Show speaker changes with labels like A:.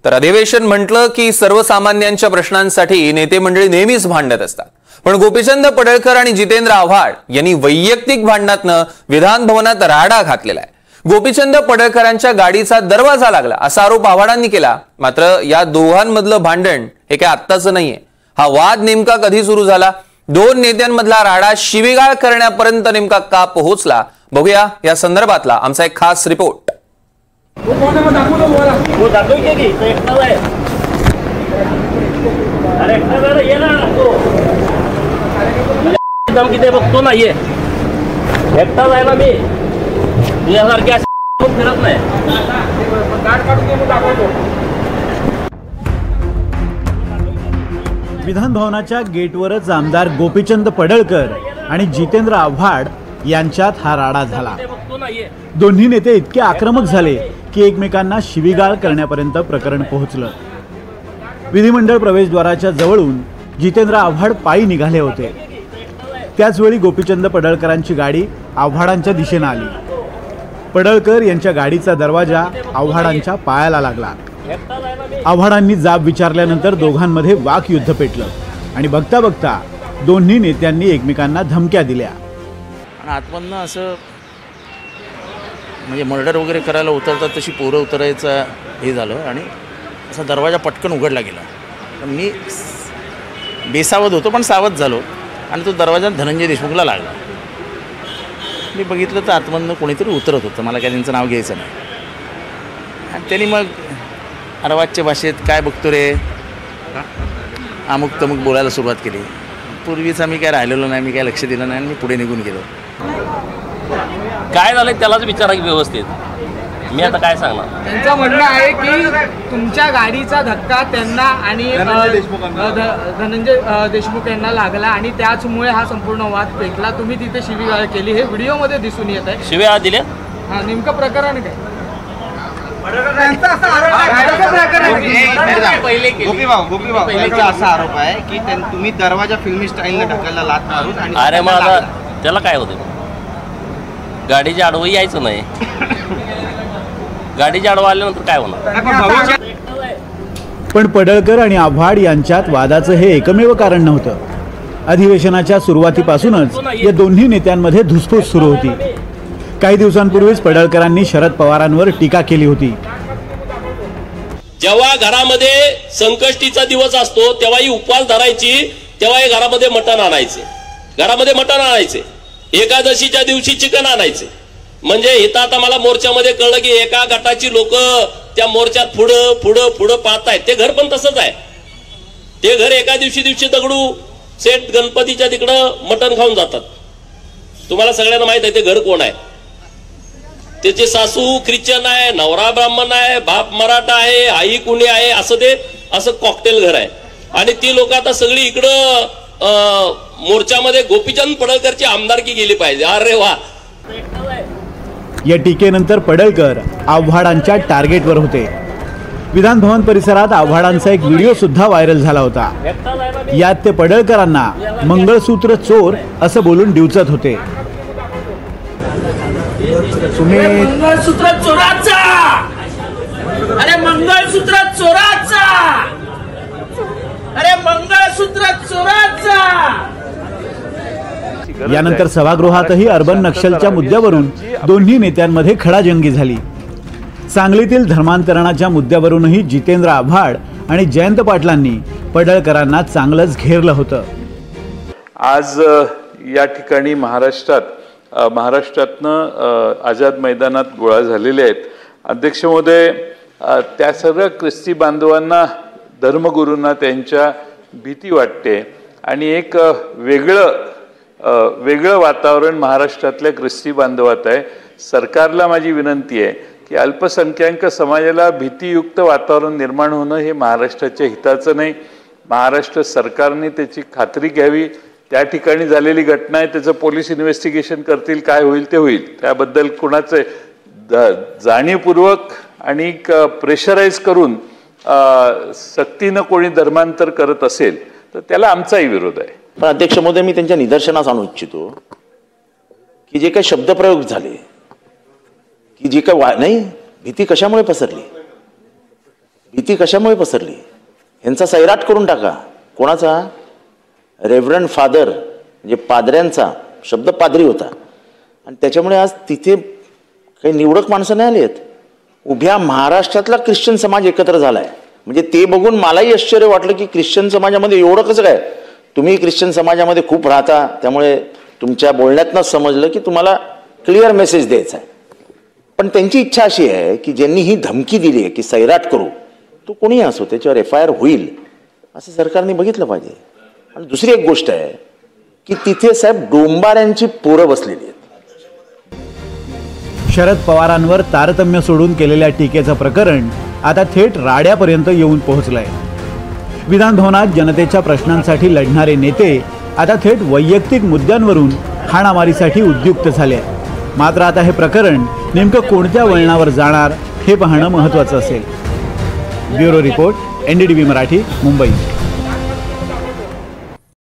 A: तर अधिवेशन म्हटलं की सर्वसामान्यांच्या प्रश्नांसाठी नेते मंडळी नेहमीच भांडत असतात। पण गोपीचंद पडळकर आणि जितेंद्र आव्हाड यांनी वैयक्तिक भांडणातनं विधान भवनात राडा घातलेला आहे। गोपीचंद पडळकरांच्या गाडीचा दरवाजा लागला असा आरोप आव्हाडांनी केला। मात्र या दोघांमधलं भांडण हे काय आत्ताचं नाहीये। हा वाद नेमका कधी सुरू झाला, दोन नेत्यांमधला राडा शिवीगाळ करण्यापर्यंत नेमका का पोहोचला, बघूया या संदर्भातला आमचा एक खास रिपोर्ट।
B: बघतो ना ये एकटाच आहे ना मी तुझ्यासारख्या फिरत नाही।
C: विधान भवनाच्या गेटवरच आमदार गोपीचंद पडळकर आणि जितेंद्र आव्हाड यांच्यात हा राडा झाला। दोन्ही नेते इतके आक्रमक झाले की एकमेकांना शिवीगाळ करण्यापर्यंत प्रकरण पोहोचलं। विधिमंडळ प्रवेशद्वाराच्या जवळून जितेंद्र आव्हाड पायी निघाले होते। त्याचवेळी गोपीचंद पडळकरांची गाडी आव्हाडांच्या दिशेने आली। पडळकर यांच्या गाडीचा दरवाजा आव्हाडांच्या पायाला लागला। आव्हाडांनी जाब विचारल्यानंतर दोघांमध्ये वाकयुद्ध पेटलं आणि बघता बघता दोन्ही नेत्यांनी एकमेकांना धमक्या दिल्या।
D: आणि आतमधनं असं म्हणजे मर्डर वगैरे करायला उतरतात तशी पोरं उतरायचं हे झालं आणि असा दरवाजा पटकन उघडला गेला। मी बेसावध होतो पण सावध झालो आणि तो दरवाजा धनंजय देशमुखला लागला। मी बघितलं तर आतमधनं कोणीतरी उतरत होतं, मला काय त्यांचं नाव घ्यायचं नाही। आणि त्यांनी मग अर्वाच्य भाषेत काय बघतो रे अमुक तमुक बोलायला सुरुवात केली। पूर्वीच मी काय राहिलेलो नाही, मी काय लक्ष दिलं नाही आणि मी पुढे निघून गेलो।
B: काय झालं त्यालाच विचारा की व्यवस्थित, मी आता काय सांगणार।
E: त्यांचं म्हणणं आहे की तुमच्या गाडीचा धक्का त्यांना आणि धनंजय देशमुख यांना लागला आणि त्याचमुळे हा संपूर्ण वाद पेटला। तुम्ही तिथे शिवीगाळ केली, हे व्हिडिओमध्ये दिसून येत आहे।
B: शिव्या दिल्या?
E: हा, नेमकं प्रकरण काय?
F: असा आरोप आहे की तुम्ही दरवाजा फिल्मी स्टाईलने ढकलला लात मारून।
B: अरे मग आता त्याला काय होतं, गाडीच्या आडवं यायचं नाही। गाडीच्या आडवं आल्यानंतर काय होणार?
C: पण पडळकर आणि आव्हाड यांच्यात वादाचं हे एकमेव कारण नव्हतं। अधिवेशनाच्या सुरुवातीपासूनच या दोन्ही नेत्यांमध्ये धुसफूस सुरू होती। काही दिवसांपूर्वीच पडळकरांनी शरद पवारांवर टीका केली होती।
B: जेव्हा घरामध्ये संकष्टीचा दिवस असतो तेव्हाही उपवास धरायची, तेव्हाही घरामध्ये मटण आणायचे, एकादशीच्या दिवशी चिकन आणायचे। म्हणजे इथं आता मला मोर्चामध्ये कळलं की एका गटाची लोक त्या मोर्चात पुढं पुढं पुढं पाहतायत। ते घर पण तसंच आहे। ते घर एका दिवशी दगडू सेट गणपतीच्या तिकडं मटण खाऊन जातात। तुम्हाला सगळ्यांना माहित आहे ते घर कोण आहे। त्याचे सासू ख्रिश्चन आहे, नवरा ब्राह्मण आहे, बाप मराठा आहे, आई कुणी आहे, असं कॉकटेल घर आहे। आणि ती लोक आता सगळी इकडं मोर्चामध्ये गोपीचंद पडळकरची आमदारकी गेली पाहिजे। अरे वा।
C: या टीकेनंतर पडळकर आव्हाडांच्या टार्गेटवर होते। विधान भवन परिसरात आव्हाडांचा एक व्हिडिओ सुद्धा व्हायरल झाला होता। यात ते पडळकरांना मंगळसूत्र चोर असं बोलून डिवचत होते।
E: तुम्ही मंगळसूत्र चोराचा, अरे मंगळसूत्र चोराचा, अरे मंगळसूत्र चोराचा।
C: यानंतर सभागृहातही अर्बन नक्षलच्या मुद्द्यावरून दोन्ही नेत्यांमध्ये खडाजंगी झाली। सांगलीतील धर्मांतरणाच्या मुद्द्यावरूनही जितेंद्र आव्हाड आणि जयंत पाटलांनी पडळकरांना चांगलंच घेरलं होतं।
G: आज या ठिकाणी महाराष्ट्रातनं आझाद मैदानात गोळा झालेले आहेत। अध्यक्ष महोदय, त्या सर्व ख्रिस्ती बांधवांना, धर्मगुरूंना त्यांच्या भीती वाटते आणि एक वेगळं वातावरण महाराष्ट्रातल्या ख्रिस्ती बांधवात आहे। सरकारला माझी विनंती आहे की अल्पसंख्याक समाजाला भीतीयुक्त वातावरण निर्माण होणं हे महाराष्ट्राच्या हिताचं नाही। महाराष्ट्र सरकारने त्याची खात्री घ्यावी। त्या ठिकाणी झालेली घटना आहे, त्याचं पोलीस इन्व्हेस्टिगेशन करतील, काय होईल ते होईल। त्याबद्दल कुणाचे जाणीवपूर्वक आणि प्रेशराईज करून सक्तीनं कोणी धर्मांतर करत असेल तर त्याला आमचाही विरोध आहे।
D: पण अध्यक्ष महोदय, मी त्यांच्या निदर्शनास आणू इच्छितो की जे काही शब्दप्रयोग झाले, की जे काही नाही भीती कशामुळे पसरली, भीती कशामुळे पसरली? ह्यांचा सैराट करून टाका. कोणाचा? रेव्हरंड फादर म्हणजे पादऱ्यांचा शब्द पादरी होता, आणि त्याच्यामुळे आज तिथे काही निवडक माणसं नाही आली आहेत. उभ्या महाराष्ट्रातला ख्रिश्चन समाज एकत्र झाला आहे. म्हणजे ते बघून मलाही आश्चर्य वाटलं की ख्रिश्चन समाजामध्ये एवढं कसं काय? तुम्ही ख्रिश्चन समाजामध्ये खूप राहता, त्यामुळे तुमच्या बोलण्यातनंच समजलं की तुम्हाला क्लिअर मेसेज द्यायचा आहे. पण त्यांची इच्छा अशी आहे की ज्यांनी ही धमकी दिली आहे की सैराट करू, तो कोणीही असो त्याच्यावर FIR होईल असं सरकारने बघितलं पाहिजे. आणि दुसरी एक गोष्ट आहे की तिथे साहेब डोंबाऱ्यांची पोरं बसलेली आहेत.
C: शरद पवारांवर तारतम्य सोडून केलेल्या टीकेचं प्रकरण आता थेट राड्यापर्यंत येऊन पोहोचलंय. विधानभवनात जनतेच्या प्रश्नांसाठी लढणारे नेते आता थेट वैयक्तिक मुद्द्यांवरून हाणामारीसाठी उद्युक्त झाले. मात्र आता हे प्रकरण नेमकं कोणत्या वळणावर जाणार हे पाहणं महत्त्वाचं असेल. Bureau report, NDTV Marathi, Mumbai.